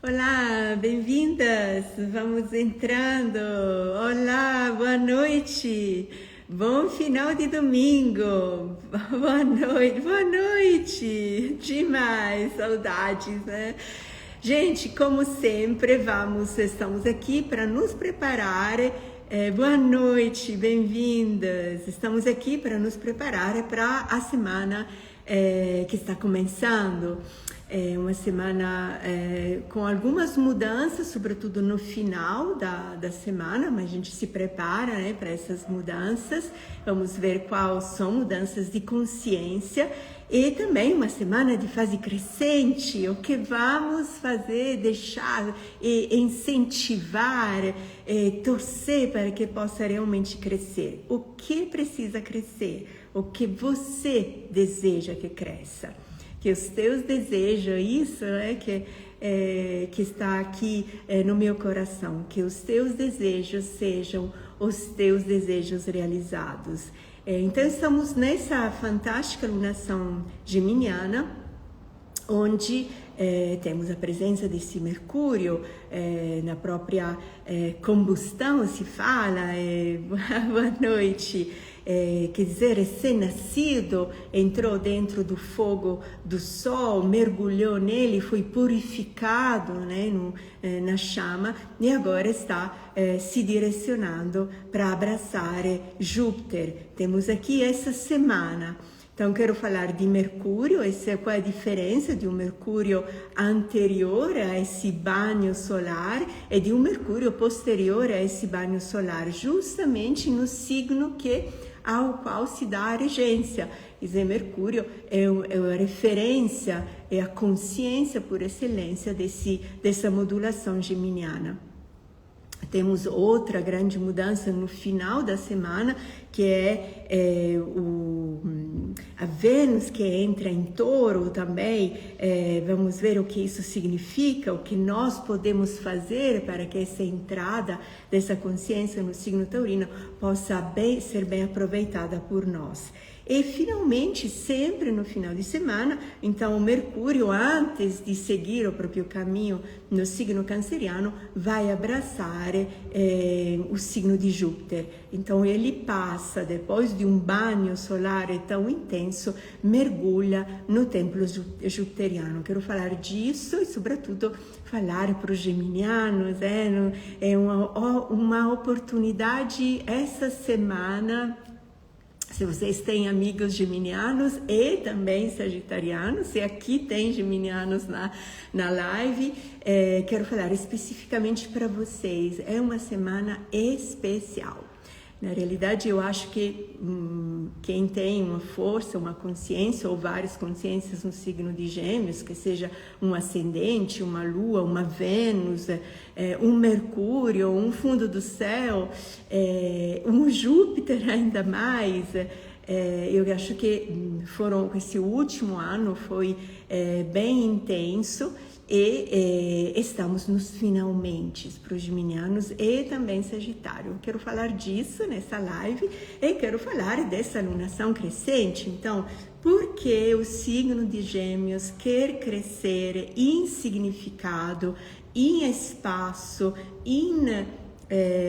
Olá, bem-vindas! Vamos entrando. Olá, boa noite. Bom final de domingo. Boa noite. Demais, saudades, né? Gente, como sempre, estamos aqui para nos preparar. Boa noite, bem-vindas. Estamos aqui para nos preparar para a semana que está começando. É uma semana com algumas mudanças, sobretudo no final da semana, mas a gente se prepara, né, para essas mudanças. Vamos ver quais são mudanças de consciência e também uma semana de fase crescente, o que vamos fazer, deixar e incentivar, torcer para que possa realmente crescer. O que precisa crescer? O que você deseja que cresça? Que os teus desejos, isso é que está aqui no meu coração, que os teus desejos sejam os teus desejos realizados. Então estamos nessa fantástica lunação geminiana, onde temos a presença desse Mercúrio na própria combustão, se fala, boa noite. Quer dizer, recém-nascido, entrou dentro do fogo do sol, mergulhou nele, foi purificado, né, na chama, e agora está se direcionando para abraçar Júpiter. Temos aqui essa semana. Então, quero falar de Mercúrio, qual é a diferença de um Mercúrio anterior a esse banho solar e de um Mercúrio posterior a esse banho solar, justamente no signo ao qual se dá a regência. Dizer, Mercúrio é a referência, é a consciência por excelência dessa modulação geminiana. Temos outra grande mudança no final da semana, que é a Vênus, que entra em Touro também. Vamos ver o que isso significa, o que nós podemos fazer para que essa entrada dessa consciência no signo taurino possa ser bem aproveitada por nós. E finalmente, sempre no final de semana, então o Mercúrio, antes de seguir o próprio caminho no signo canceriano, vai abraçar o signo de Júpiter. Então ele passa, depois de um banho solar tão intenso, mergulha no templo jupiteriano. Quero falar disso e, sobretudo, falar para os geminianos. É uma oportunidade essa semana. Se vocês têm amigos geminianos e também sagitarianos, se aqui tem geminianos na live, quero falar especificamente para vocês. É uma semana especial. Na realidade, eu acho que quem tem uma força, uma consciência ou várias consciências no signo de Gêmeos, que seja um ascendente, uma lua, uma Vênus, um Mercúrio, um fundo do céu, um Júpiter ainda mais, eu acho que esse último ano foi bem intenso. E estamos nos finalmente para os geminianos e também Sagitário. Quero falar disso nessa live e quero falar dessa lunação crescente. Então, por que o signo de Gêmeos quer crescer em significado, em espaço, em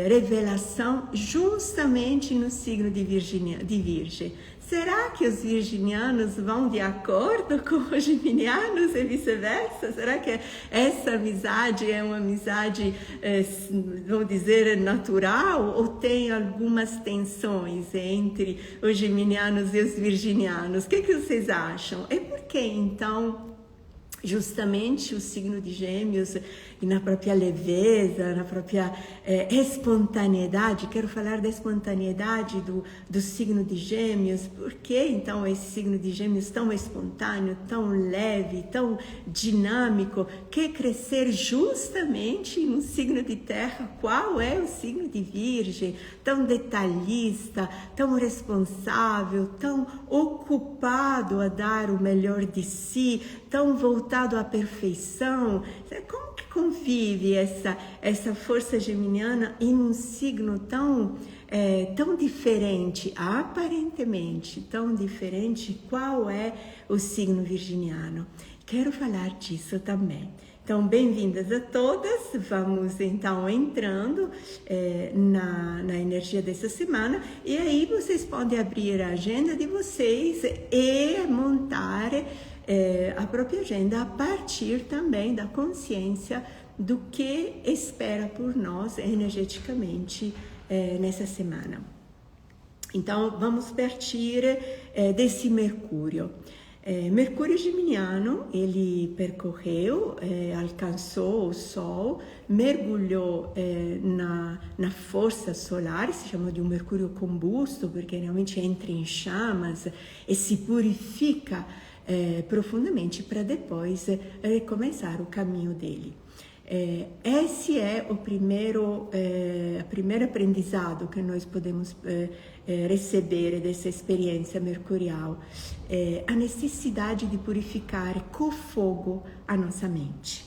revelação, justamente no signo de Virgem? Será que os virginianos vão de acordo com os geminianos e vice-versa? Será que essa amizade é uma amizade, vamos dizer, natural? Ou tem algumas tensões entre os geminianos e os virginianos? O que vocês acham? E por que, então, justamente o signo de Gêmeos, e na própria leveza, na própria espontaneidade, quero falar da espontaneidade do signo de Gêmeos, porque então esse signo de Gêmeos tão espontâneo, tão leve, tão dinâmico, quer crescer justamente no signo de terra, qual é o signo de Virgem, tão detalhista, tão responsável, tão ocupado a dar o melhor de si, tão voltado à perfeição. Como que convive essa força geminiana em um signo tão diferente, aparentemente tão diferente? Qual é o signo virginiano? Quero falar disso também. Então, bem-vindas a todas. Vamos então entrando na energia dessa semana, e aí vocês podem abrir a agenda de vocês e montar a própria agenda a partir também da consciência do que espera por nós energeticamente nessa semana. Então, vamos partir desse Mercúrio. Mercúrio geminiano, ele percorreu, alcançou o Sol, mergulhou na força solar, se chama de um Mercúrio combusto, porque realmente entra em chamas e se purifica profundamente para depois recomeçar o caminho dele. Esse é o primeiro aprendizado que nós podemos receber dessa experiência mercurial, a necessidade de purificar com fogo a nossa mente.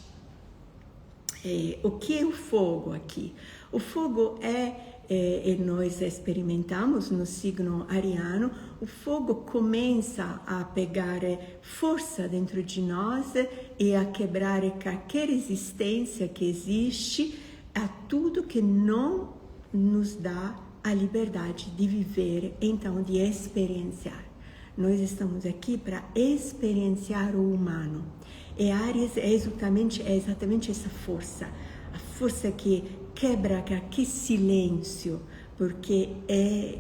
O que é o fogo aqui? O fogo e nós experimentamos no signo ariano, o fogo começa a pegar força dentro de nós e a quebrar qualquer resistência que existe a tudo que não nos dá a liberdade de viver, então de experienciar. Nós estamos aqui para experienciar o humano. E Áries é exatamente essa força, a força que quebra aquele silêncio, porque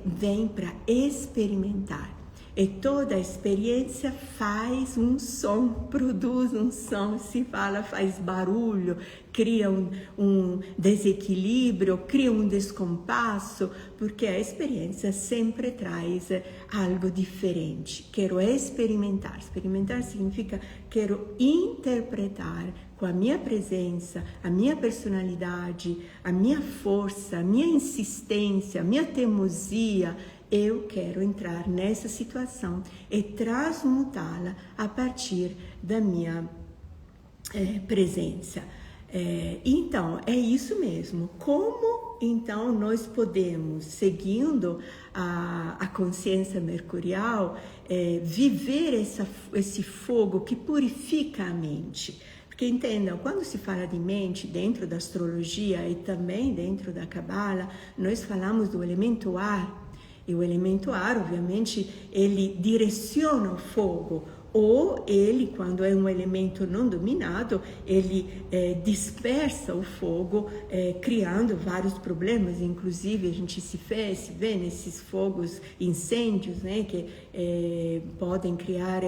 vem para experimentar. E toda a experiência faz um som, produz um som, se fala, faz barulho, cria um desequilíbrio, cria um descompasso, porque a experiência sempre traz algo diferente. Quero experimentar. Experimentar significa quero interpretar com a minha presença, a minha personalidade, a minha força, a minha insistência, a minha teimosia. Eu quero entrar nessa situação e transmutá-la a partir da minha presença. Então, é isso mesmo. Como, então, nós podemos, seguindo a consciência mercurial, viver esse fogo que purifica a mente? Porque entendam, quando se fala de mente dentro da astrologia e também dentro da Cabala, nós falamos do elemento ar. E o elemento ar, obviamente, ele direciona o fogo, ou ele, quando é um elemento não dominado, ele dispersa o fogo, criando vários problemas. Inclusive, a gente se vê nesses fogos, incêndios, né, que podem criar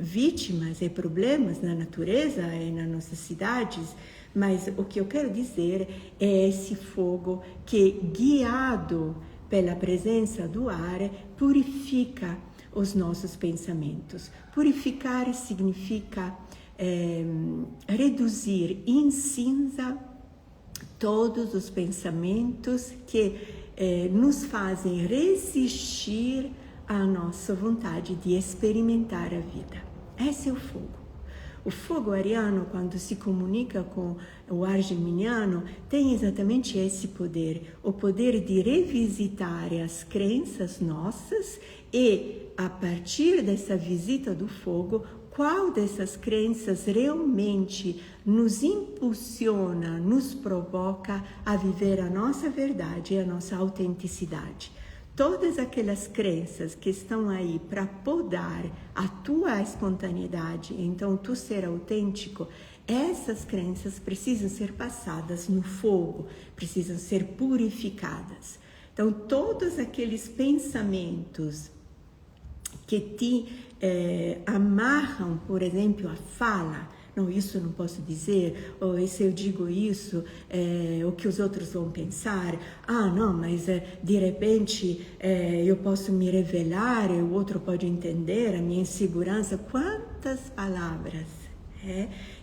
vítimas e problemas na natureza e nas nossas cidades. Mas o que eu quero dizer é esse fogo que, guiado pela presença do ar, purifica os nossos pensamentos. Purificar significa reduzir em cinza todos os pensamentos que nos fazem resistir à nossa vontade de experimentar a vida. Esse é o fogo. O fogo ariano, quando se comunica com o ar geminiano, tem exatamente esse poder, o poder de revisitar as crenças nossas e, a partir dessa visita do fogo, qual dessas crenças realmente nos impulsiona, nos provoca a viver a nossa verdade e a nossa autenticidade. Todas aquelas crenças que estão aí para podar a tua espontaneidade, então tu ser autêntico, essas crenças precisam ser passadas no fogo, precisam ser purificadas. Então, todos aqueles pensamentos que te amarram, por exemplo, a fala, não, isso eu não posso dizer, ou se eu digo isso, o que os outros vão pensar, não, mas de repente eu posso me revelar, o outro pode entender a minha insegurança. Quantas palavras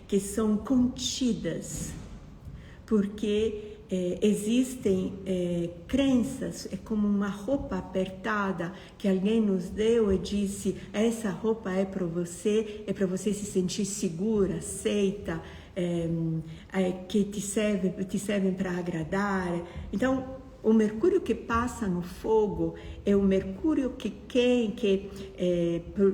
que são contidas, porque existem crenças, é como uma roupa apertada que alguém nos deu e disse, essa roupa é para você se sentir segura, aceita, que te servem para agradar. Então, o mercúrio que passa no fogo é o mercúrio que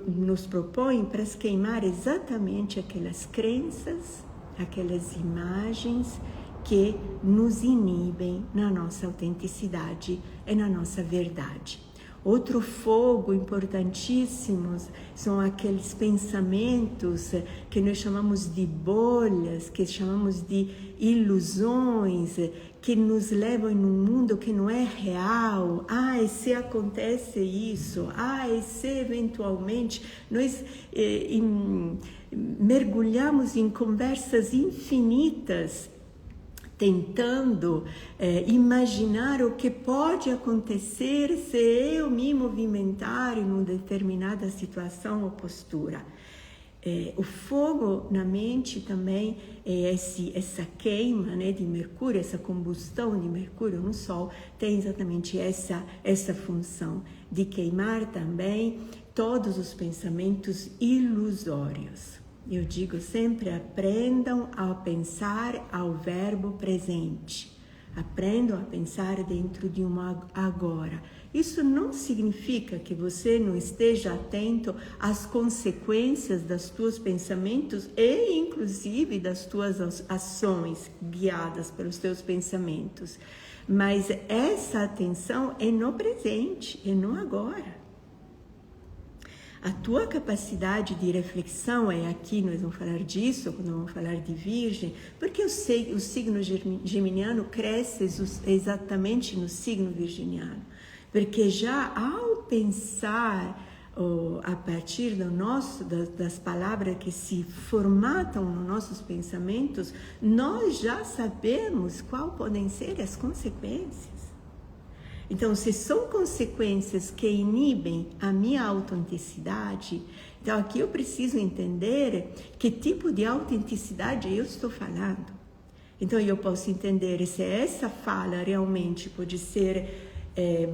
nos propõe para queimar exatamente aquelas crenças aquelas imagens que nos inibem na nossa autenticidade e na nossa verdade. Outro fogo importantíssimo são aqueles pensamentos que nós chamamos de bolhas, que chamamos de ilusões, que nos levam em um mundo que não é real. E se acontece isso? E se eventualmente nós mergulhamos em conversas infinitas, tentando imaginar o que pode acontecer se eu me movimentar em uma determinada situação ou postura. O fogo na mente também é essa queima, né, de Mercúrio, essa combustão de Mercúrio no Sol, tem exatamente essa função de queimar também todos os pensamentos ilusórios. Eu digo sempre, aprendam a pensar ao verbo presente. Aprendam a pensar dentro de um agora. Isso não significa que você não esteja atento às consequências dos teus pensamentos e, inclusive, das tuas ações guiadas pelos teus pensamentos. Mas essa atenção é no presente, é no agora. A tua capacidade de reflexão aqui, nós vamos falar disso quando vamos falar de Virgem, porque o signo geminiano cresce exatamente no signo virginiano. Porque já ao pensar a partir das palavras que se formatam nos nossos pensamentos, nós já sabemos quais podem ser as consequências. Então, se são consequências que inibem a minha autenticidade, então aqui eu preciso entender que tipo de autenticidade eu estou falando. Então, eu posso entender se essa fala realmente pode ser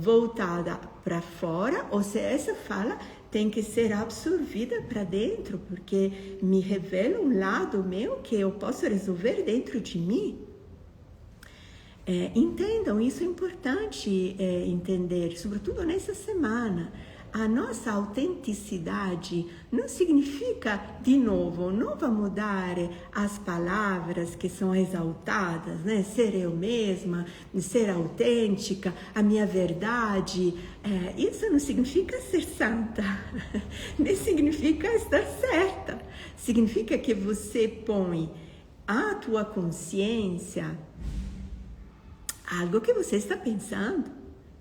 voltada para fora ou se essa fala tem que ser absorvida para dentro, porque me revela um lado meu que eu posso resolver dentro de mim. Entendam, isso é importante entender, sobretudo nessa semana. A nossa autenticidade não significa, de novo, não vai mudar as palavras que são exaltadas, né? Ser eu mesma, ser autêntica, a minha verdade. Isso não significa ser santa, nem significa estar certa. Significa que você põe a tua consciência algo que você está pensando.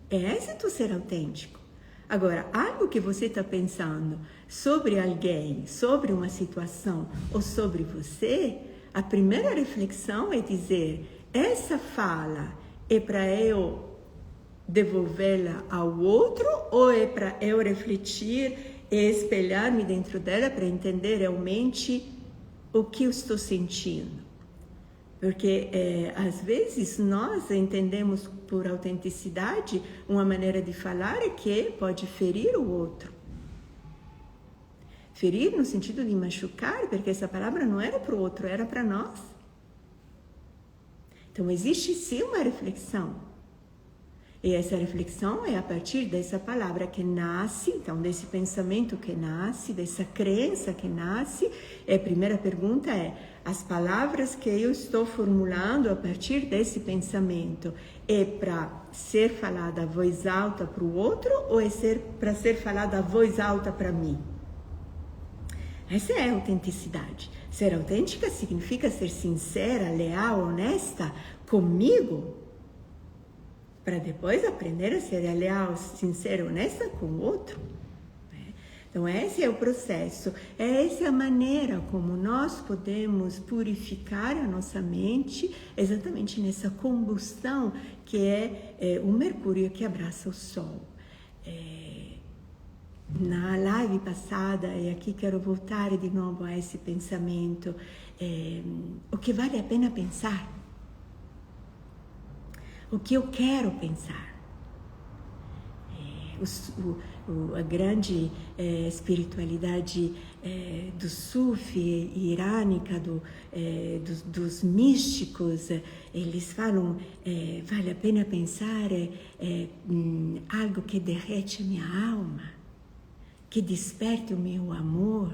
Esse tu ser autêntico. Agora, algo que você está pensando sobre alguém, sobre uma situação ou sobre você, a primeira reflexão é dizer, essa fala é para eu devolvê-la ao outro ou é para eu refletir e espelhar-me dentro dela para entender realmente o que eu estou sentindo? Porque, às vezes, nós entendemos por autenticidade uma maneira de falar que pode ferir o outro. Ferir no sentido de machucar, porque essa palavra não era para o outro, era para nós. Então, existe sim uma reflexão. E essa reflexão é a partir dessa palavra que nasce, então, desse pensamento que nasce, dessa crença que nasce. A primeira pergunta é, as palavras que eu estou formulando a partir desse pensamento é para ser falada a voz alta para o outro ou é para ser falada a voz alta para mim? Essa é a autenticidade. Ser autêntica significa ser sincera, leal, honesta comigo, para depois aprender a ser leal, sincera, honesta com o outro. Então, esse é o processo, essa é a maneira como nós podemos purificar a nossa mente, exatamente nessa combustão que é o Mercúrio que abraça o Sol. Na live passada, e aqui quero voltar de novo a esse pensamento, o que vale a pena pensar? O que eu quero pensar? A grande espiritualidade do Sufi irânica, dos místicos, eles falam, vale a pena pensar algo que derrete a minha alma, que desperte o meu amor,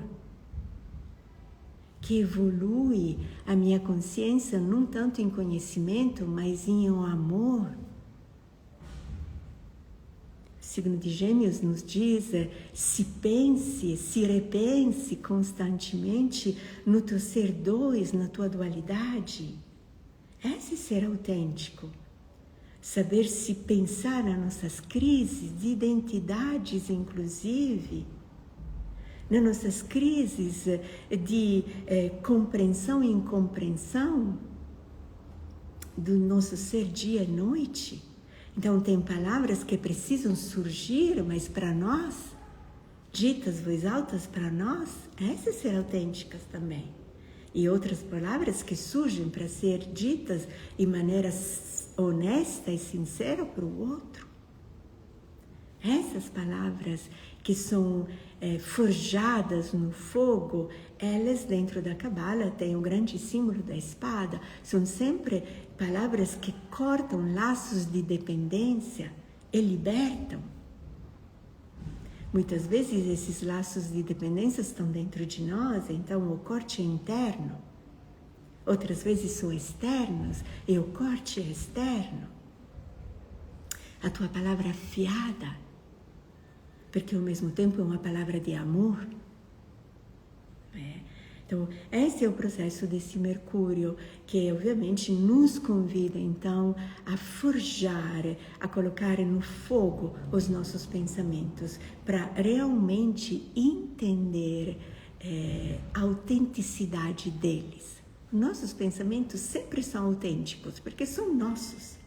que evolui a minha consciência não tanto em conhecimento, mas em um amor. O signo de Gêmeos nos diz, se repense constantemente no teu ser dois, na tua dualidade. Esse é ser autêntico. Saber se pensar nas nossas crises de identidades, inclusive, nas nossas crises de compreensão e incompreensão do nosso ser dia e noite. Então, tem palavras que precisam surgir, mas para nós, ditas voz altas para nós, essas ser autênticas também. E outras palavras que surgem para ser ditas de maneira honesta e sincera para o outro. Essas palavras que são forjadas no fogo, elas dentro da Cabala têm o grande símbolo da espada, são sempre palavras que cortam laços de dependência e libertam. Muitas vezes esses laços de dependência estão dentro de nós, então o corte é interno. Outras vezes são externos e o corte é externo. A tua palavra afiada, porque ao mesmo tempo é uma palavra de amor. Então, esse é o processo desse Mercúrio, que obviamente nos convida então a forjar, a colocar no fogo os nossos pensamentos, para realmente entender a autenticidade deles. Nossos pensamentos sempre são autênticos, porque são nossos.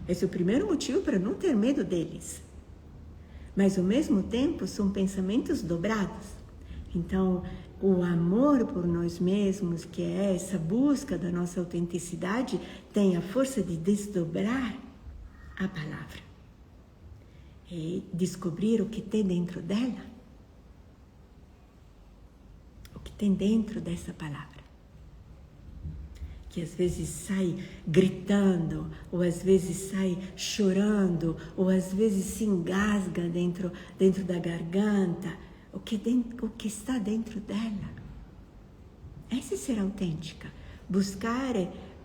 Esse é o primeiro motivo para não ter medo deles. Mas ao mesmo tempo são pensamentos dobrados. Então, o amor por nós mesmos, que é essa busca da nossa autenticidade, tem a força de desdobrar a palavra e descobrir o que tem dentro dela, o que tem dentro dessa palavra, que às vezes sai gritando, ou às vezes sai chorando, ou às vezes se engasga dentro da garganta, o que está dentro dela. Esse é ser autêntica, buscar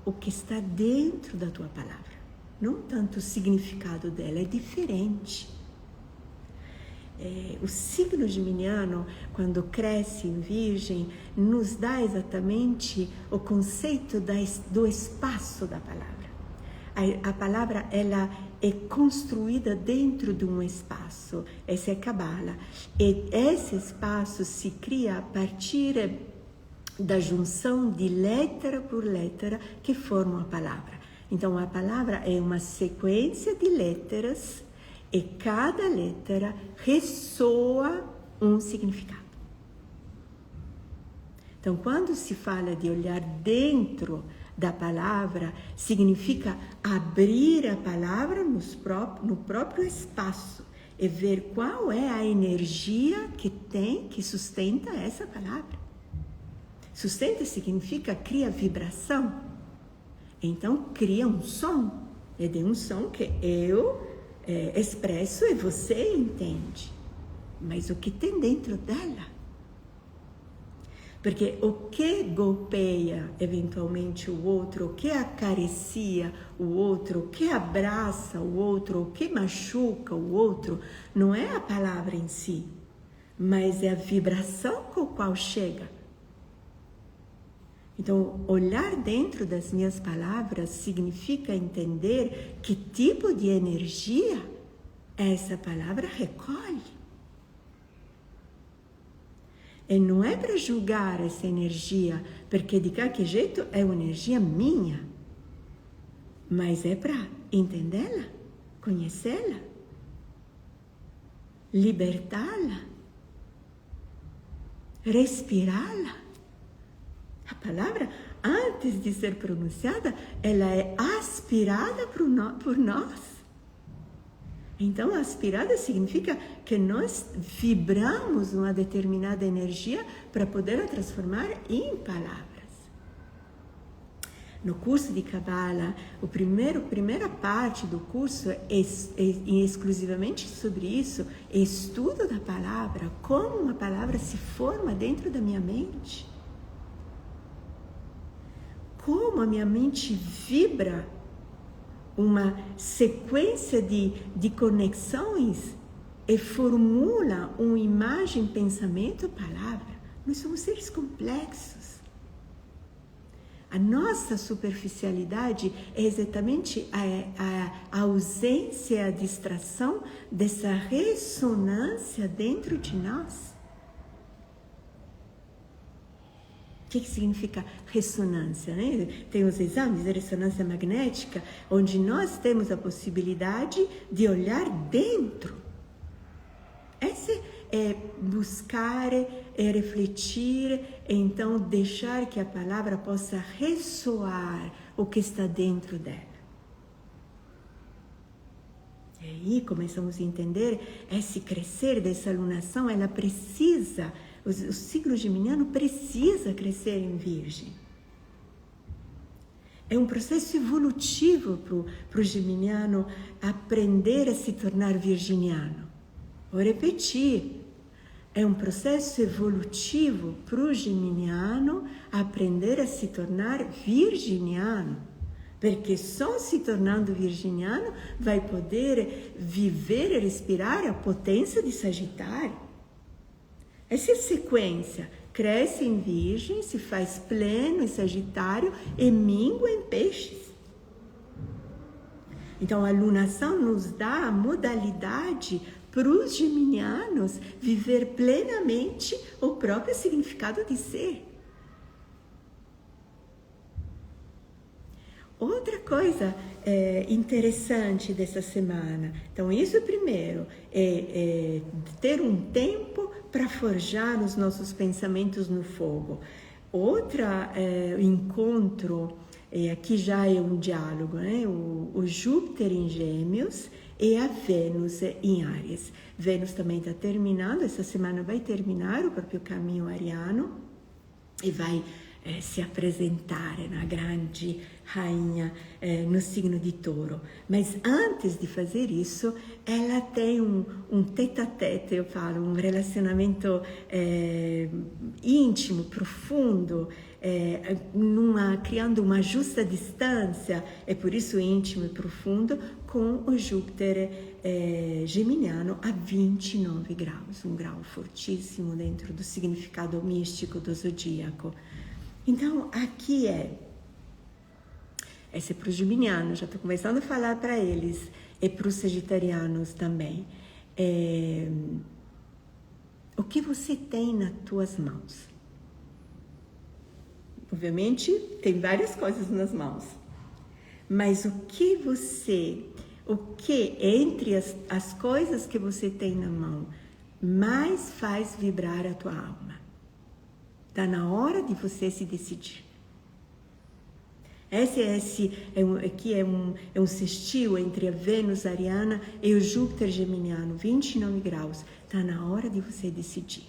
o que está dentro da tua palavra, não tanto o significado dela, é diferente. O signo geminiano, quando cresce em Virgem, nos dá exatamente o conceito do espaço da palavra. A palavra, ela é construída dentro de um espaço, essa é a Cabala. E esse espaço se cria a partir da junção de letra por letra que formam a palavra. Então, a palavra é uma sequência de letras e cada letra ressoa um significado. Então, quando se fala de olhar dentro da palavra, significa abrir a palavra no próprio espaço e ver qual é a energia que sustenta essa palavra. Sustenta significa cria vibração. Então, cria um som. É de um som que eu expresso e você entende. Mas o que tem dentro dela? Porque o que golpeia eventualmente o outro, o que acaricia o outro, o que abraça o outro, o que machuca o outro, não é a palavra em si, mas é a vibração com a qual chega. Então, olhar dentro das minhas palavras significa entender que tipo de energia essa palavra recolhe. E não é para julgar essa energia, porque de qualquer jeito é uma energia minha. Mas é para entendê-la, conhecê-la, libertá-la, respirá-la. A palavra, antes de ser pronunciada, ela é aspirada por nós. Então, aspirada significa que nós vibramos uma determinada energia para poder a transformar em palavras. No curso de Cabala, a primeira parte do curso é exclusivamente sobre isso, estudo da palavra, como uma palavra se forma dentro da minha mente. como a minha mente vibra uma sequência de conexões e formula uma imagem, pensamento, palavra. Nós somos seres complexos. A nossa superficialidade é exatamente a ausência, a distração dessa ressonância dentro de nós. O que significa ressonância, né? Tem os exames de ressonância magnética, onde nós temos a possibilidade de olhar dentro. Esse é buscar, é refletir, então deixar que a palavra possa ressoar o que está dentro dela. E aí começamos a entender esse crescer dessa alunação, ela precisa, o ciclo geminiano precisa crescer em Virgem. É um processo evolutivo para o geminiano aprender a se tornar virginiano. Vou repetir, é um processo evolutivo para o geminiano aprender a se tornar virginiano, porque só se tornando virginiano vai poder viver e respirar a potência de Sagitário. Essa sequência cresce em Virgem, se faz pleno em Sagitário e mingua em Peixes. Então a alunação nos dá a modalidade para os geminianos viver plenamente o próprio significado de ser. Outra coisa interessante dessa semana, então isso primeiro, é ter um tempo para forjar os nossos pensamentos no fogo. Outra encontro, aqui já é um diálogo, né? O Júpiter em Gêmeos e a Vênus em Áries. Vênus também está terminando, essa semana vai terminar o próprio caminho ariano e vai se apresentar na grande rainha no signo de Touro. Mas antes de fazer isso, ela tem um tete-a-tete, eu falo, um relacionamento íntimo, profundo, criando uma justa distância, é por isso íntimo e profundo, com o Júpiter geminiano a 29 graus, um grau fortíssimo dentro do significado místico do zodíaco. Então, aqui esse é para os geminianos, já estou começando a falar para eles, e para os sagitarianos também. O que você tem nas tuas mãos? Obviamente, tem várias coisas nas mãos, mas o que entre as coisas que você tem na mão, mais faz vibrar a tua alma? Está na hora de você se decidir. Aqui é um sextil entre a Vênus ariana e o Júpiter geminiano, 29 graus. Está na hora de você decidir.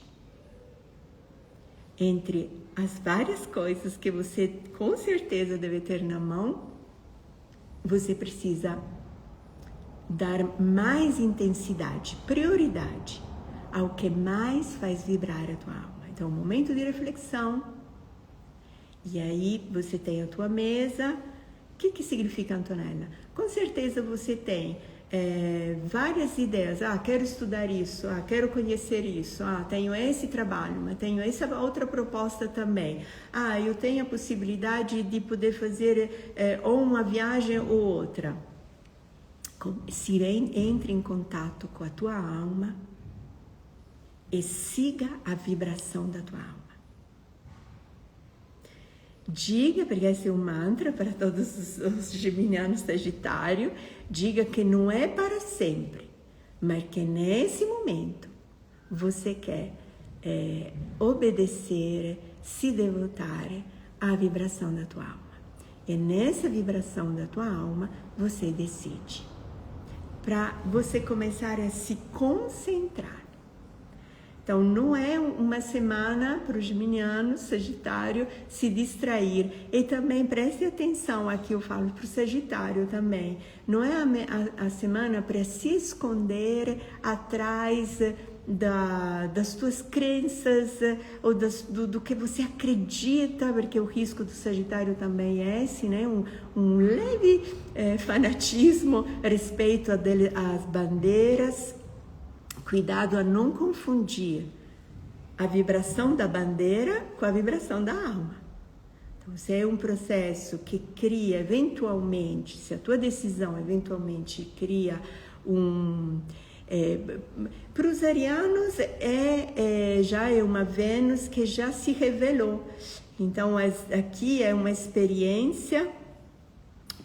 Entre as várias coisas que você com certeza deve ter na mão, você precisa dar mais intensidade, prioridade ao que mais faz vibrar a tua alma. Então, um momento de reflexão. E aí, você tem a tua mesa. O que significa, Antonella? Com certeza você tem várias ideias. Quero estudar isso. Quero conhecer isso. Tenho esse trabalho, mas tenho essa outra proposta também. Eu tenho a possibilidade de poder fazer ou uma viagem ou outra. Entre em contato com a tua alma e siga a vibração da tua alma. Diga, porque esse é um mantra para todos os geminianos Sagitário, diga que não é para sempre, mas que nesse momento você quer obedecer, se devotar à vibração da tua alma. E nessa vibração da tua alma, você decide. Para você começar a se concentrar. Então, não é uma semana para os geminianos, Sagitário, se distrair. E também preste atenção, aqui eu falo para o Sagitário também. Não é a semana para se esconder atrás das tuas crenças ou do que você acredita, porque o risco do Sagitário também é esse, né? Um leve fanatismo a respeito às bandeiras. Cuidado a não confundir a vibração da bandeira com a vibração da alma. Então, se é um processo que cria eventualmente, se a tua decisão eventualmente cria para os arianos já é uma Vênus que já se revelou. Então, aqui é uma experiência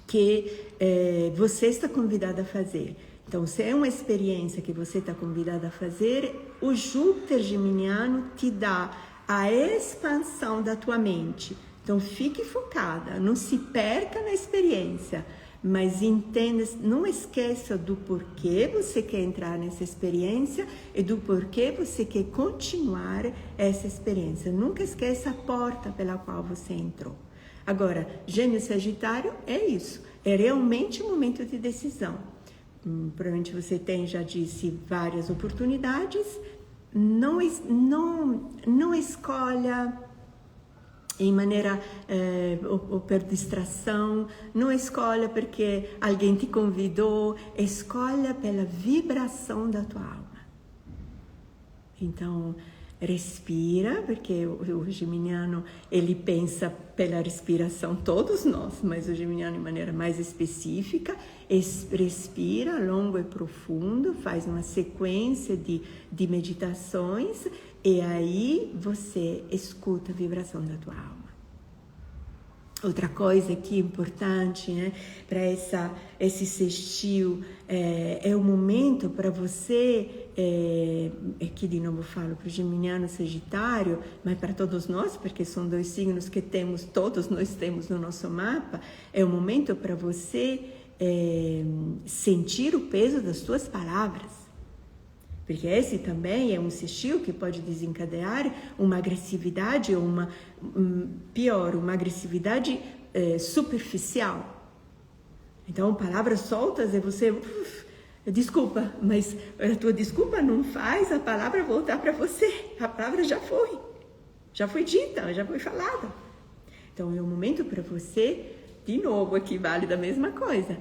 que você está convidada a fazer. Então, se é uma experiência que você está convidada a fazer, o Júpiter geminiano te dá a expansão da tua mente. Então, fique focada, não se perca na experiência, mas entenda, não esqueça do porquê você quer entrar nessa experiência e do porquê você quer continuar essa experiência. Nunca esqueça a porta pela qual você entrou. Agora, Gêmeos Sagitário é isso, é realmente um momento de decisão. Provavelmente você tem, já disse, várias oportunidades. Não escolha em maneira ou por distração, não escolha porque alguém te convidou, escolha pela vibração da tua alma. Então, respira, porque o geminiano, ele pensa pela respiração, todos nós, mas o geminiano de maneira mais específica, respira longo e profundo, faz uma sequência de meditações e aí você escuta a vibração da tua alma. Outra coisa aqui importante, né, para esse sextil, é o momento para você, aqui de novo falo para o geminiano Sagitário, mas para todos nós, porque são dois signos que todos nós temos no nosso mapa, é o momento para você sentir o peso das suas palavras. Porque esse também é um sextil que pode desencadear uma agressividade ou uma agressividade superficial. Então, palavras soltas é você... desculpa, mas a tua desculpa não faz a palavra voltar para você. A palavra já foi dita, já foi falada. Então, é um momento para você, de novo, aqui vale da mesma coisa.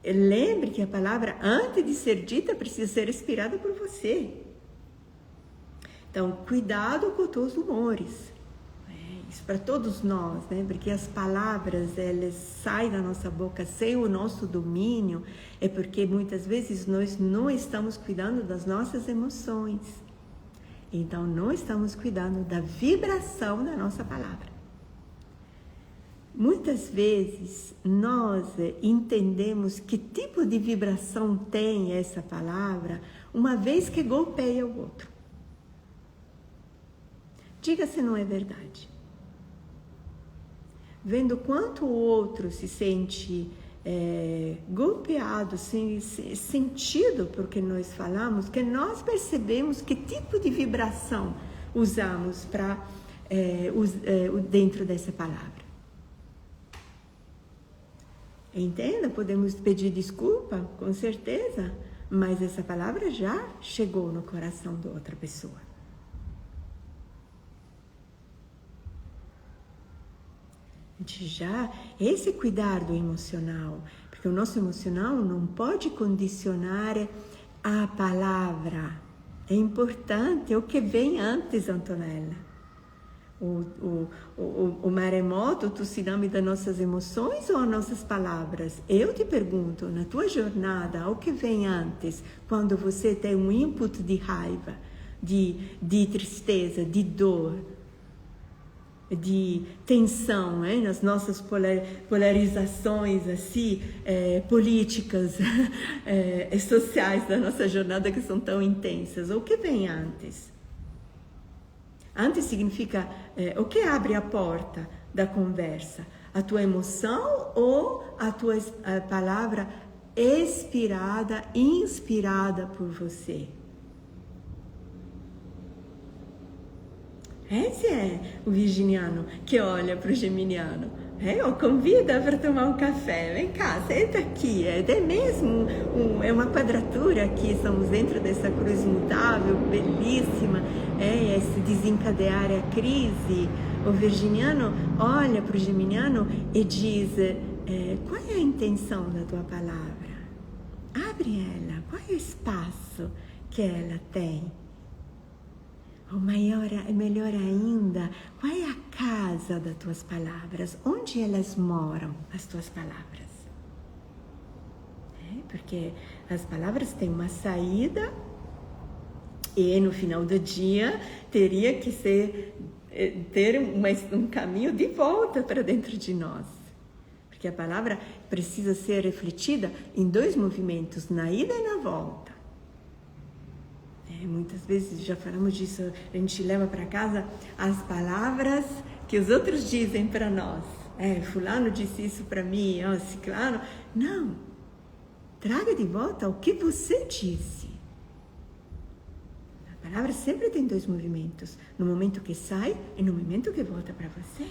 Lembre que a palavra, antes de ser dita, precisa ser respirada por você. Então, cuidado com os teus humores. Isso para todos nós, né? Porque as palavras, elas saem da nossa boca sem o nosso domínio, é porque muitas vezes nós não estamos cuidando das nossas emoções. Então, não estamos cuidando da vibração da nossa palavra. Muitas vezes nós entendemos que tipo de vibração tem essa palavra uma vez que golpeia o outro. Diga se não é verdade. Vendo quanto o outro se sente golpeado, sentido por que nós falamos, que nós percebemos que tipo de vibração usamos para dentro dessa palavra. Entenda, podemos pedir desculpa, com certeza, mas essa palavra já chegou no coração da outra pessoa. Esse cuidar do emocional, porque o nosso emocional não pode condicionar a palavra. É importante, é o que vem antes, Antonella. O maremoto, o tsunami das nossas emoções ou as nossas palavras? Eu te pergunto, na tua jornada, o que vem antes, quando você tem um input de raiva, de tristeza, de dor, de tensão, nas nossas polarizações assim, políticas e sociais da nossa jornada que são tão intensas? O que vem antes? Antes significa o que abre a porta da conversa? A tua emoção ou a tua palavra inspirada por você? Esse é o virginiano que olha para o geminiano. Ou convida para tomar um café. Vem cá, senta aqui. É mesmo é uma quadratura aqui. Estamos dentro dessa cruz mutável, belíssima. Esse desencadear a crise. O virginiano olha para o geminiano e diz: qual é a intenção da tua palavra? Abre ela. Qual é o espaço que ela tem? Ou melhor ainda, qual é a casa das tuas palavras? Onde elas moram, as tuas palavras? Porque as palavras têm uma saída e no final do dia teria que ter um caminho de volta para dentro de nós. Porque a palavra precisa ser refletida em 2 movimentos, na ida e na volta. Muitas vezes já falamos disso, a gente leva para casa as palavras que os outros dizem para nós. Fulano disse isso para mim, ciclano. Não, traga de volta o que você disse. A palavra sempre tem 2 movimentos, no momento que sai e no momento que volta para você.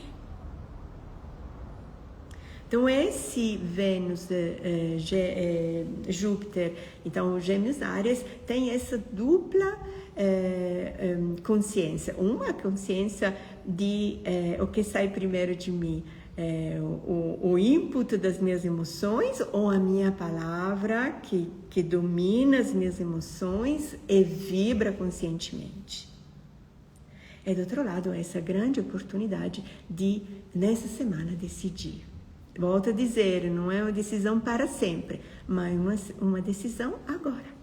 Então, esse Vênus, Júpiter, então Gêmeos Áries, tem essa dupla consciência. Uma consciência de o que sai primeiro de mim, o input das minhas emoções ou a minha palavra que domina as minhas emoções e vibra conscientemente. E do outro lado, essa grande oportunidade de, nessa semana, decidir. Volto a dizer, não é uma decisão para sempre, mas uma decisão agora.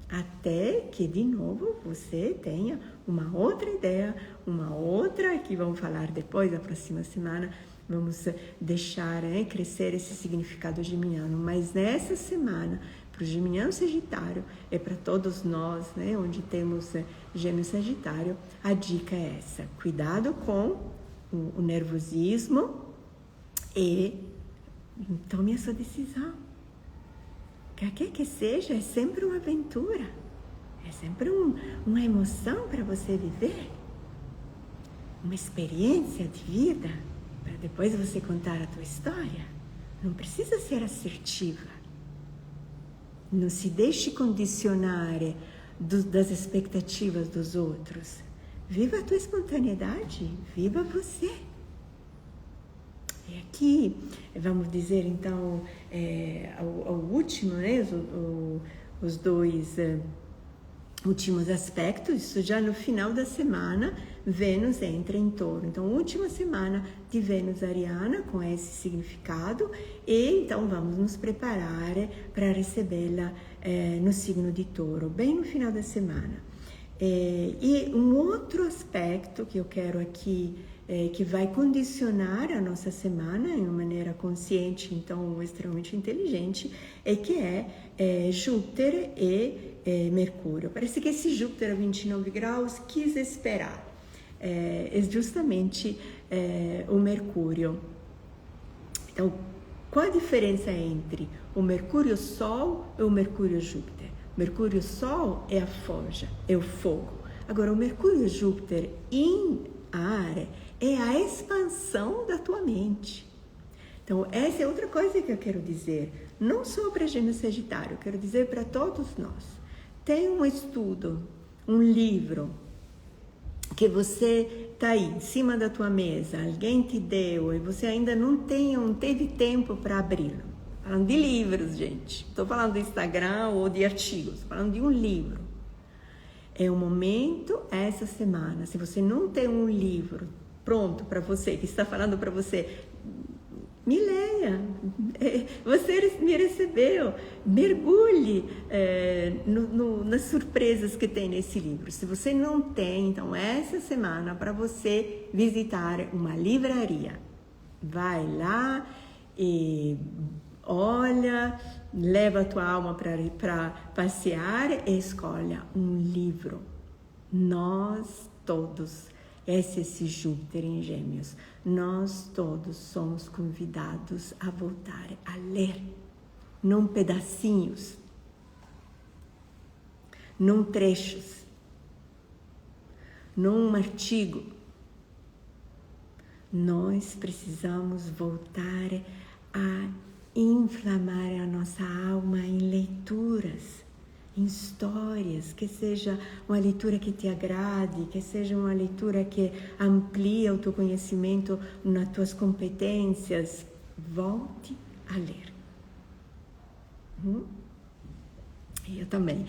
Até que, de novo, você tenha uma outra ideia, uma outra, que vamos falar depois, da próxima semana, vamos deixar crescer esse significado geminiano. Mas nessa semana, para o geminiano Sagitário e para todos nós, onde temos Gêmeo Sagitário, a dica é essa. Cuidado com o nervosismo, e tome a sua decisão. Qualquer que seja, é sempre uma aventura. É sempre uma emoção para você viver. Uma experiência de vida, para depois você contar a tua história. Não precisa ser assertiva. Não se deixe condicionar das expectativas dos outros. Viva a tua espontaneidade, viva você. E aqui, vamos dizer então, o último, os 2 últimos aspectos, isso já no final da semana, Vênus entra em Touro. Então, última semana de Vênus ariana, com esse significado, e então vamos nos preparar para recebê-la no signo de Touro, bem no final da semana. E um outro aspecto que eu quero aqui, que vai condicionar a nossa semana de uma maneira consciente, então extremamente inteligente, que é Júpiter e Mercúrio. Parece que esse Júpiter a 29 graus quis esperar. É justamente o Mercúrio. Então, qual a diferença entre o Mercúrio Sol e o Mercúrio Júpiter? Mercúrio Sol é a forja, é o fogo. Agora, o Mercúrio Júpiter em ar é a expansão da tua mente. Então, essa é outra coisa que eu quero dizer. Não só para Gêmeo Sagitário, eu quero dizer para todos nós. Tem um estudo, um livro, que você está aí, em cima da tua mesa, alguém te deu e você ainda não teve tempo para abri-lo. Falando de livros, gente. Estou falando do Instagram ou de artigos. Estou falando de um livro. É o momento, essa semana. Se você não tem um livro pronto para você, que está falando para você, me leia. Você me recebeu. Mergulhe nas surpresas que tem nesse livro. Se você não tem, então, essa semana para você visitar uma livraria. Vai lá e olha, leva a tua alma para passear e escolha um livro. Nós todos, esse Júpiter em Gêmeos, nós todos somos convidados a voltar a ler, não pedacinhos, não trechos, não um artigo, nós precisamos voltar a inflamar a nossa alma em leituras, em histórias, que seja uma leitura que te agrade, que seja uma leitura que amplia o teu conhecimento nas tuas competências. Volte a ler. Eu também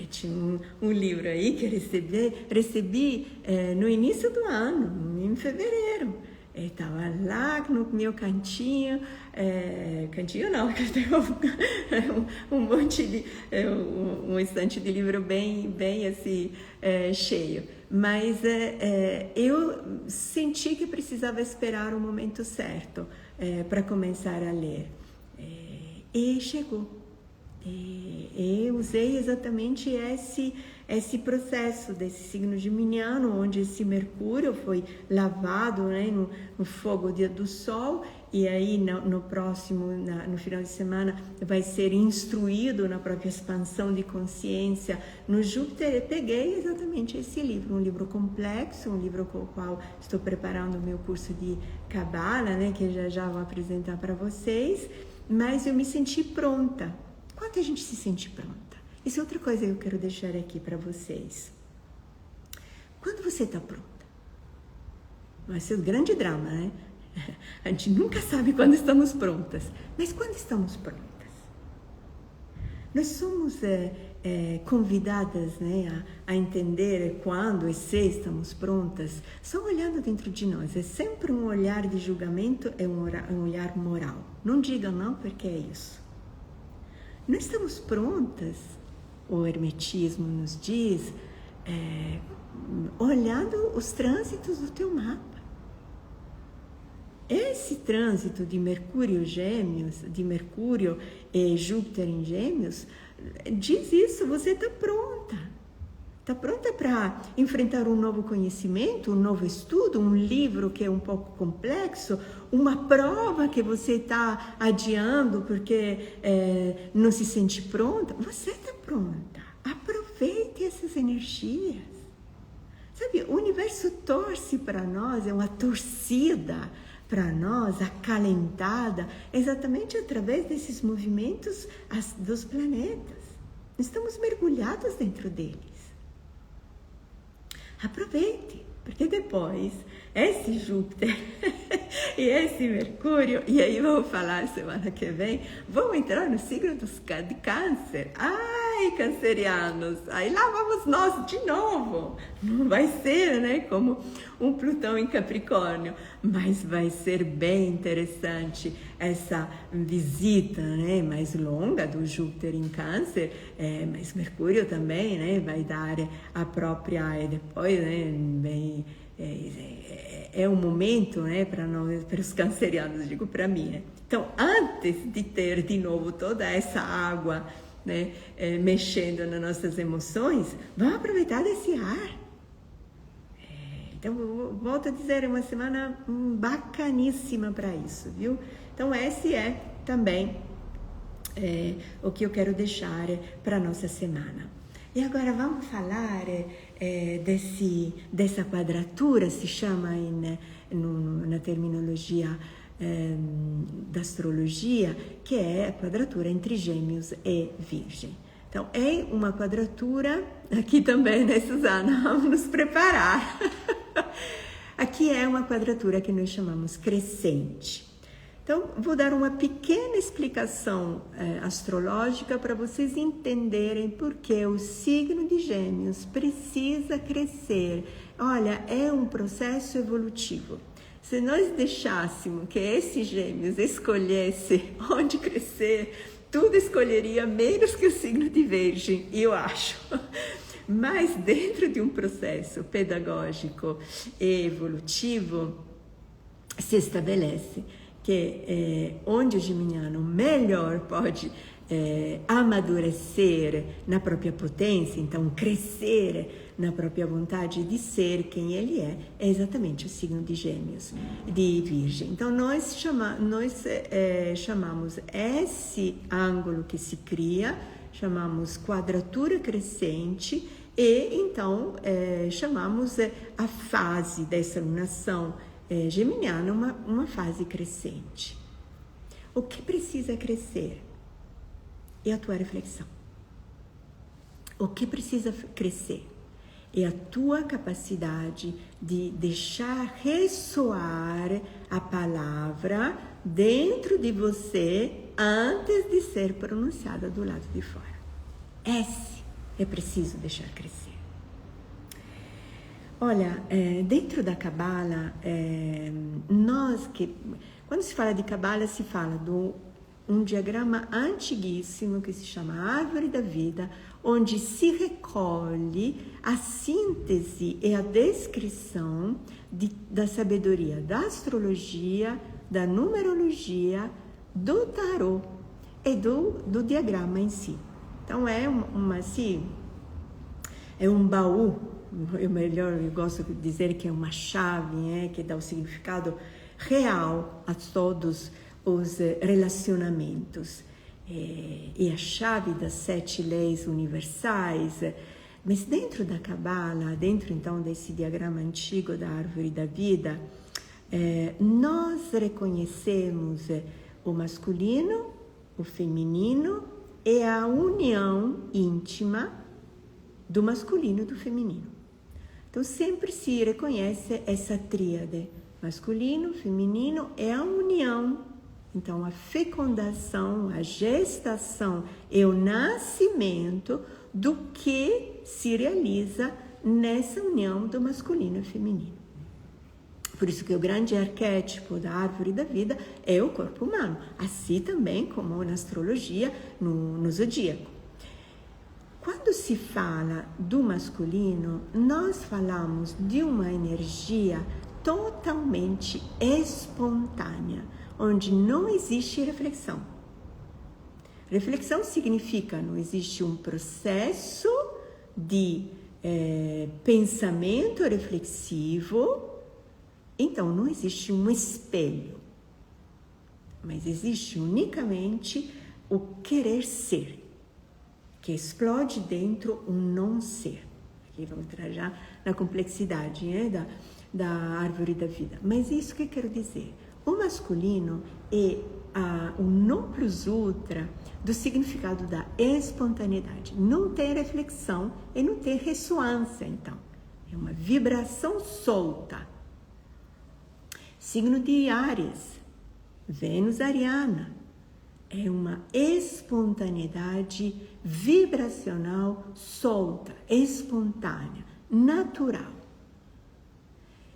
tinha um livro aí que recebi no início do ano, em fevereiro. Estava lá no meu cantinho não, que eu tenho um monte de, um estante de livro bem assim, cheio. Mas eu senti que precisava esperar o momento certo para começar a ler. E chegou. Eu usei exatamente esse processo desse signo geminiano, onde esse Mercúrio foi lavado, né, no fogo do Sol, e aí no final de semana vai ser instruído na própria expansão de consciência no Júpiter. Eu peguei exatamente esse livro, um livro complexo, um livro com o qual estou preparando o meu curso de Cabala, né, que já vou apresentar para vocês, mas eu me senti pronta. Quando a gente se sente pronta? Isso é outra coisa que eu quero deixar aqui para vocês. Quando você está pronta? Vai ser um grande drama, né? A gente nunca sabe quando estamos prontas. Mas quando estamos prontas? Nós somos convidadas, né, a entender quando e se estamos prontas, só olhando dentro de nós. É sempre um olhar de julgamento, é um olhar moral. Não digam não, porque é isso. Nós estamos prontas, o hermetismo nos diz, olhando os trânsitos do teu mapa. Esse trânsito de Mercúrio e Júpiter em Gêmeos, diz isso, você está pronta. Está pronta para enfrentar um novo conhecimento, um novo estudo, um livro que é um pouco complexo, uma prova que você está adiando porque não se sente pronta? Você está pronta. Aproveite essas energias. Sabe, o universo torce para nós, é uma torcida para nós, acalentada, exatamente através desses movimentos dos planetas. Estamos mergulhados dentro deles. Aproveite, porque depois esse Júpiter e esse Mercúrio, e aí vamos falar semana que vem, vão entrar no signo de Câncer. Ai, cancerianos, aí lá vamos nós de novo. Não vai ser, né, como um Plutão em Capricórnio, mas vai ser bem interessante essa visita, né, mais longa do Júpiter em Câncer, mas Mercúrio também, né, vai dar a própria, e depois, né, bem, é um momento, né, para nós, para os cancerianos, digo para mim, né? Então, antes de ter de novo toda essa água, né, mexendo nas nossas emoções, vamos aproveitar desse ar. Então, volto a dizer, é uma semana bacaníssima para isso, viu? Então, esse é também o que eu quero deixar para a nossa semana. E agora vamos falar dessa quadratura, se chama na terminologia da astrologia, que é a quadratura entre Gêmeos e Virgem. Então, é uma quadratura, aqui também, né, Suzana? Vamos nos preparar. Aqui é uma quadratura que nós chamamos crescente. Então, vou dar uma pequena explicação astrológica para vocês entenderem por que o signo de Gêmeos precisa crescer. Olha, é um processo evolutivo. Se nós deixássemos que esse Gêmeos escolhesse onde crescer, tudo escolheria menos que o signo de Virgem, eu acho. Mas dentro de um processo pedagógico e evolutivo, se estabelece que onde o geminiano melhor pode amadurecer na própria potência, então crescer na própria vontade de ser quem ele é exatamente o signo de Gêmeos, de Virgem. Então nós chamamos esse ângulo que se cria, chamamos quadratura crescente, e então chamamos a fase dessa lunação geminiano é uma fase crescente. O que precisa crescer é a tua reflexão. O que precisa crescer é a tua capacidade de deixar ressoar a palavra dentro de você antes de ser pronunciada do lado de fora. Esse é preciso deixar crescer. Olha, dentro da Cabala, quando se fala de Cabala, se fala de um diagrama antiguíssimo que se chama Árvore da Vida, onde se recolhe a síntese e a descrição da sabedoria da astrologia, da numerologia, do tarô e do diagrama em si. Então é um baú, eu gosto de dizer que é uma chave, que dá o significado real a todos os relacionamentos. E a chave das 7 leis universais. Mas dentro da Cabala, dentro então desse diagrama antigo da Árvore da Vida, nós reconhecemos o masculino, o feminino e a união íntima do masculino e do feminino. Então sempre se reconhece essa tríade, masculino, feminino e a união. Então, a fecundação, a gestação e o nascimento do que se realiza nessa união do masculino e feminino. Por isso que o grande arquétipo da Árvore da Vida é o corpo humano, assim também como na astrologia, no zodíaco. Quando se fala do masculino, nós falamos de uma energia totalmente espontânea, onde não existe reflexão. Reflexão significa não existe um processo de pensamento reflexivo, então não existe um espelho, mas existe unicamente o querer ser, que explode dentro um não ser. Aqui vamos entrar já na complexidade da Árvore da Vida. Mas isso que eu quero dizer? O masculino é o non plus ultra do significado da espontaneidade. Não tem reflexão e não tem ressonância, então. É uma vibração solta. Signo de Áries, Vênus ariana. É uma espontaneidade vibracional solta, espontânea, natural.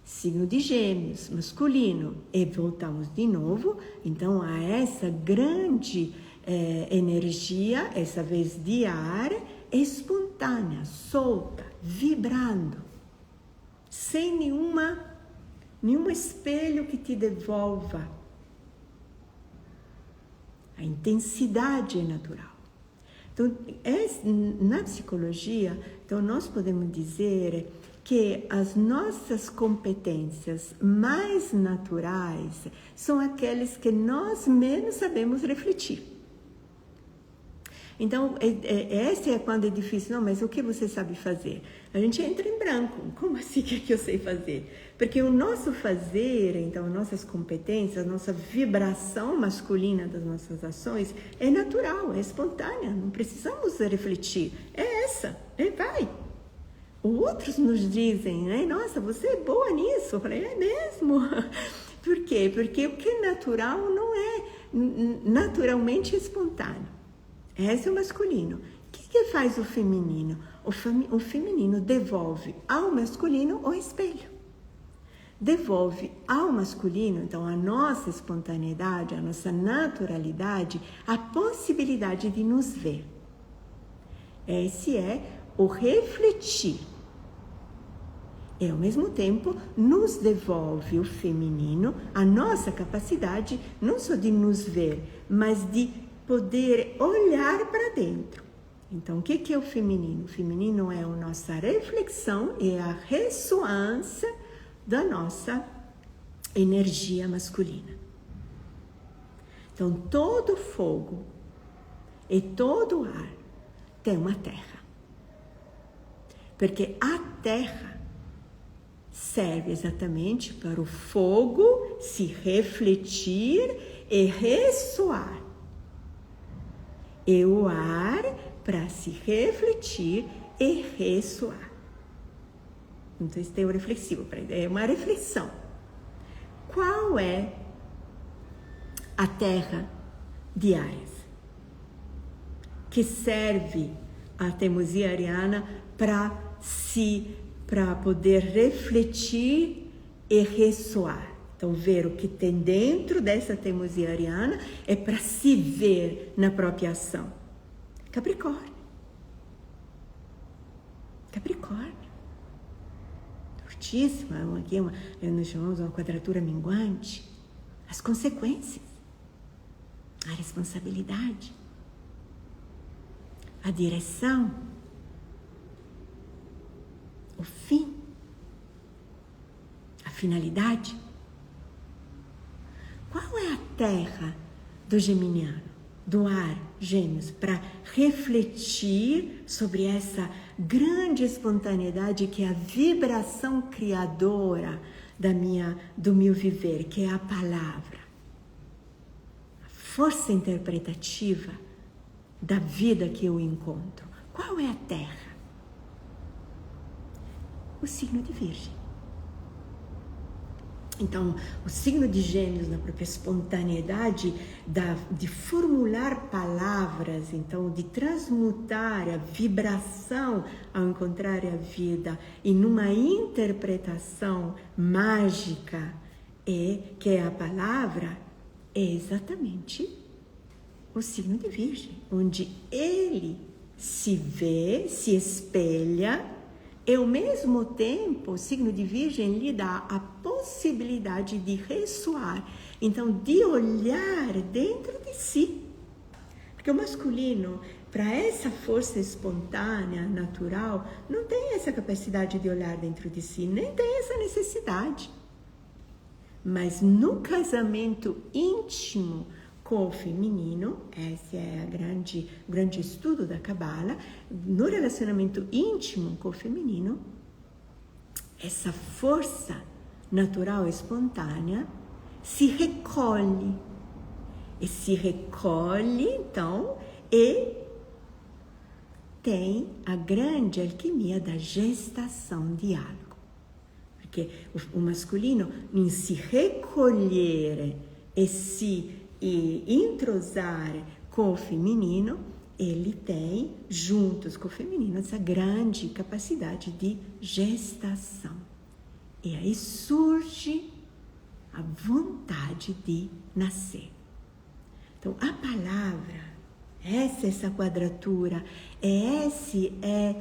Signo de Gêmeos, masculino, e voltamos de novo, então, a essa grande energia, essa vez de ar, espontânea, solta, vibrando, sem nenhum espelho que te devolva. A intensidade é natural. Então, na psicologia, então, nós podemos dizer que as nossas competências mais naturais são aquelas que nós menos sabemos refletir. Então, essa é quando é difícil. Não, mas o que você sabe fazer? A gente entra em branco. Como assim que eu sei fazer? Porque o nosso fazer, então, nossas competências, nossa vibração masculina das nossas ações é natural, é espontânea. Não precisamos refletir. É essa, vai. Outros nos dizem, né? Nossa, você é boa nisso. Eu falei, é mesmo? Por quê? Porque o que é natural não é naturalmente espontâneo. Esse é o masculino. O que faz o feminino? O feminino devolve ao masculino o espelho. Devolve ao masculino, então, a nossa espontaneidade, a nossa naturalidade, a possibilidade de nos ver. Esse é o refletir. E, ao mesmo tempo, nos devolve o feminino a nossa capacidade não só de nos ver, mas de poder olhar para dentro. Então, o que é o feminino? O feminino é a nossa reflexão e a ressonância da nossa energia masculina. Então, todo fogo e todo ar tem uma terra. Porque a terra serve exatamente para o fogo se refletir e ressoar. E o ar para se refletir e ressoar. Então, isso é o reflexivo, é uma reflexão. Qual é a terra de Áries? Que serve a teimosia ariana para poder refletir e ressoar. Então, ver o que tem dentro dessa teimosia ariana é para se ver na própria ação. Capricórnio. Fortíssima. Aqui nós chamamos uma quadratura minguante. As consequências. A responsabilidade. A direção. O fim. A finalidade. Qual é a terra do geminiano, do ar, Gêmeos, para refletir sobre essa grande espontaneidade que é a vibração criadora do meu viver, que é a palavra, a força interpretativa da vida que eu encontro? Qual é a terra? O signo de Virgem. Então, o signo de Gêmeos, na própria espontaneidade de formular palavras, então, de transmutar a vibração ao encontrar a vida e numa interpretação mágica, que é a palavra, é exatamente o signo de Virgem, onde ele se vê, se espelha. E ao mesmo tempo, o signo de Virgem lhe dá a possibilidade de ressoar, então de olhar dentro de si. Porque o masculino, para essa força espontânea, natural, não tem essa capacidade de olhar dentro de si, nem tem essa necessidade. Mas no casamento íntimo com o feminino, esse é o grande estudo da Cabala, no relacionamento íntimo com o feminino, essa força natural e espontânea se recolhe. E se recolhe, então, e tem a grande alquimia da gestação de algo. Porque o masculino, em se recolher e entrosar com o feminino, ele tem, juntos com o feminino, essa grande capacidade de gestação. E aí surge a vontade de nascer. Então, a palavra, essa quadratura, esse é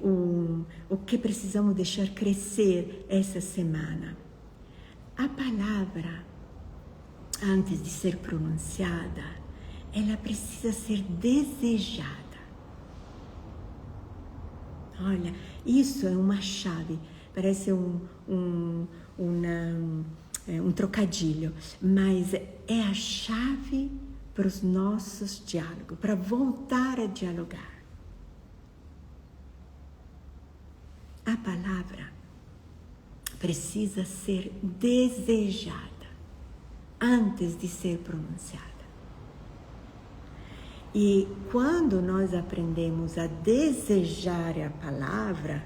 o que precisamos deixar crescer essa semana. A palavra, antes de ser pronunciada, ela precisa ser desejada. Olha, isso é uma chave, parece um trocadilho, mas é a chave para os nossos diálogos, para voltar a dialogar. A palavra precisa ser desejada antes de ser pronunciada. E quando nós aprendemos a desejar a palavra,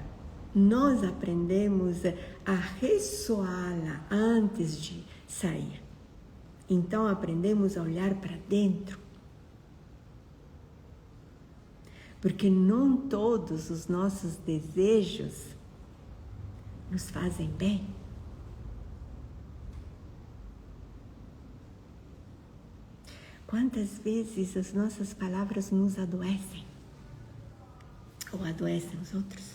nós aprendemos a ressoá-la antes de sair. Então aprendemos a olhar para dentro. Porque não todos os nossos desejos nos fazem bem. Quantas vezes as nossas palavras nos adoecem? Ou adoecem os outros?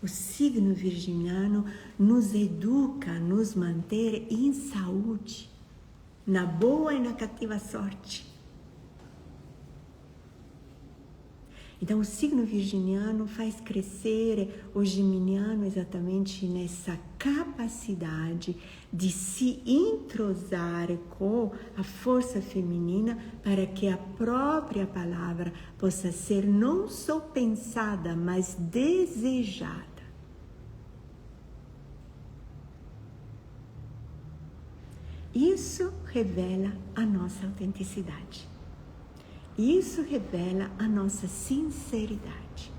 O signo virginiano nos educa a nos manter em saúde, na boa e na cativa sorte. Então, o signo virginiano faz crescer o geminiano exatamente nessa capacidade de se entrosar com a força feminina para que a própria palavra possa ser não só pensada, mas desejada. Isso revela a nossa autenticidade. Isso revela a nossa sinceridade.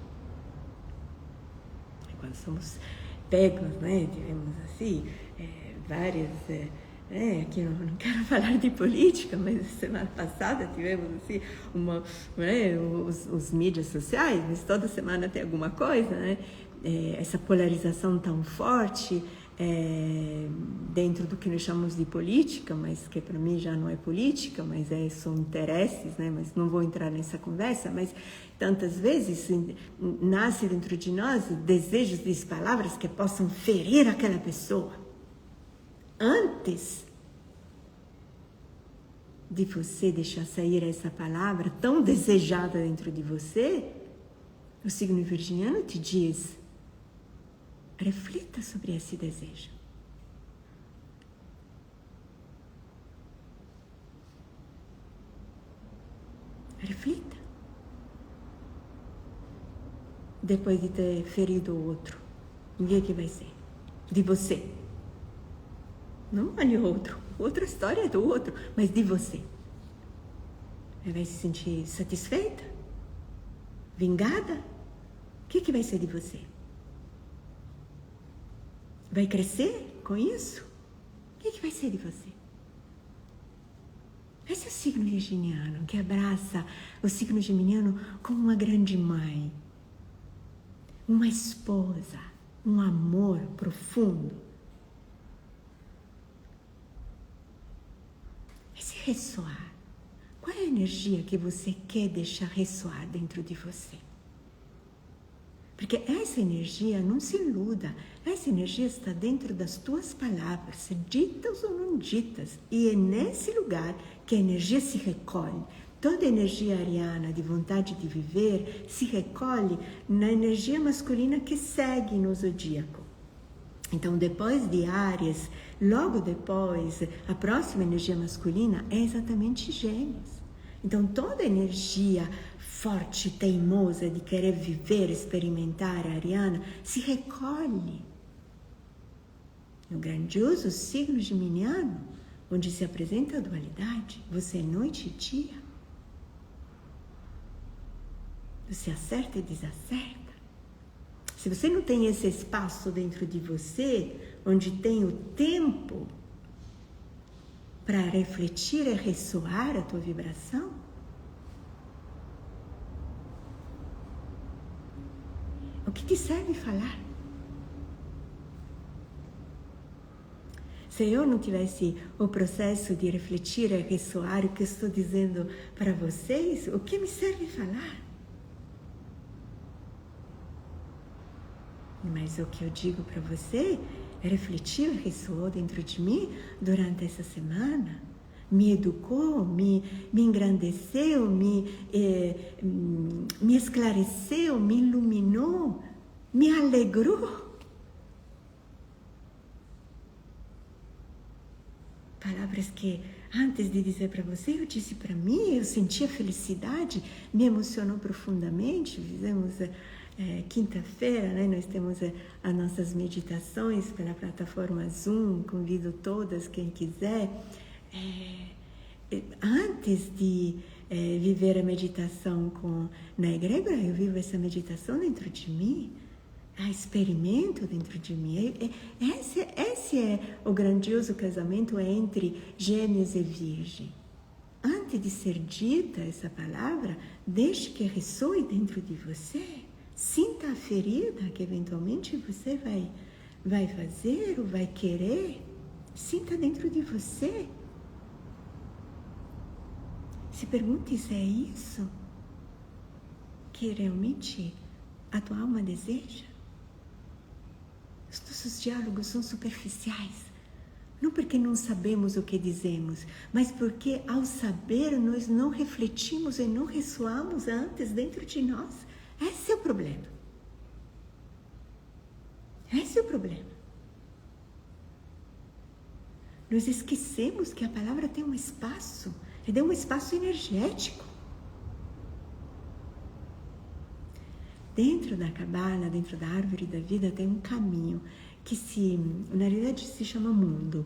Quando somos pegos, né, digamos assim, várias... aqui não quero falar de política, mas semana passada tivemos assim, os mídias sociais, mas toda semana tem alguma coisa, né? Essa polarização tão forte dentro do que nós chamamos de política, mas que para mim já não é política, mas são interesses, né? Mas não vou entrar nessa conversa, mas tantas vezes nasce dentro de nós desejos de palavras que possam ferir aquela pessoa. Antes de você deixar sair essa palavra tão desejada dentro de você, o signo virginiano te diz: reflita sobre esse desejo. Reflita. Depois de ter ferido o outro, o que vai ser? De você. Não vale outro. Outra história é do outro, mas de você. Vai se sentir satisfeita? Vingada? O que vai ser de você? Vai crescer com isso? O que vai ser de você? Esse é o signo virginiano, que abraça o signo geminiano como uma grande mãe, uma esposa, um amor profundo. Esse ressoar, qual é a energia que você quer deixar ressoar dentro de você? Porque essa energia, não se iluda, essa energia está dentro das tuas palavras, ditas ou não ditas. E é nesse lugar que a energia se recolhe. Toda a energia ariana de vontade de viver se recolhe na energia masculina que segue no zodíaco. Então, depois de Áries, logo depois, a próxima energia masculina é exatamente Gêmeos. Então, toda a energia forte, teimosa de querer viver, experimentar a ariana, se recolhe no grandioso signo geminiano, onde se apresenta a dualidade. Você é noite e dia. Você acerta e desacerta. Se você não tem esse espaço dentro de você, onde tem o tempo para refletir e ressoar a tua vibração, o que te serve falar? Se eu não tivesse o processo de refletir e ressoar o que eu estou dizendo para vocês, o que me serve falar? Mas o que eu digo para você refletiu e ressoou dentro de mim durante essa semana. Me educou, me engrandeceu, me esclareceu, me iluminou, me alegrou. Palavras que antes de dizer para você, eu disse para mim, eu sentia felicidade, me emocionou profundamente. Fizemos quinta-feira, né, nós temos as nossas meditações pela plataforma Zoom, convido todas, quem quiser. Antes de viver a meditação na egrégora, eu vivo essa meditação dentro de mim, a experimento dentro de mim. Esse é o grandioso casamento entre Gêmeos e Virgem. Antes de ser dita essa palavra, deixe que ressoe dentro de você. Sinta a ferida que eventualmente você vai fazer ou vai querer. Sinta dentro de você. Se pergunte se é isso que realmente a tua alma deseja. Os nossos diálogos são superficiais. Não porque não sabemos o que dizemos, mas porque ao saber nós não refletimos e não ressoamos antes dentro de nós. Esse é o problema. Esse é o problema. Nós esquecemos que a palavra tem um espaço. Ele é um espaço energético. Dentro da Cabala, dentro da árvore da vida, tem um caminho que na realidade se chama mundo.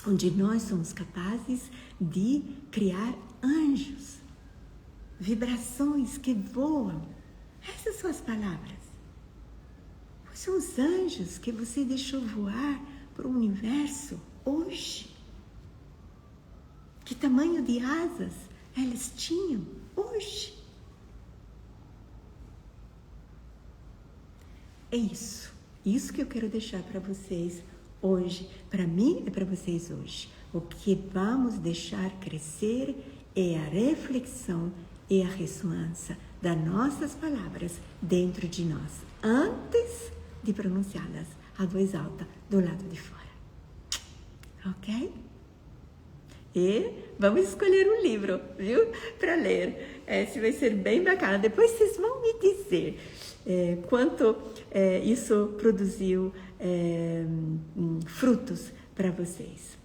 onde nós somos capazes de criar anjos, vibrações que voam. Essas são as palavras. Quais são os anjos que você deixou voar para o universo hoje? Que tamanho de asas eles tinham hoje? É isso que eu quero deixar para vocês hoje, para mim e para vocês hoje. O que vamos deixar crescer é a reflexão e a ressonância das nossas palavras dentro de nós, antes de pronunciá-las a voz alta do lado de fora. Ok? E vamos escolher um livro, viu? Para ler. Esse vai ser bem bacana. Depois vocês vão me dizer quanto isso produziu frutos para vocês.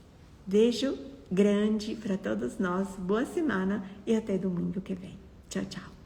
Beijo grande para todos nós. Boa semana e até domingo que vem. Tchau, tchau.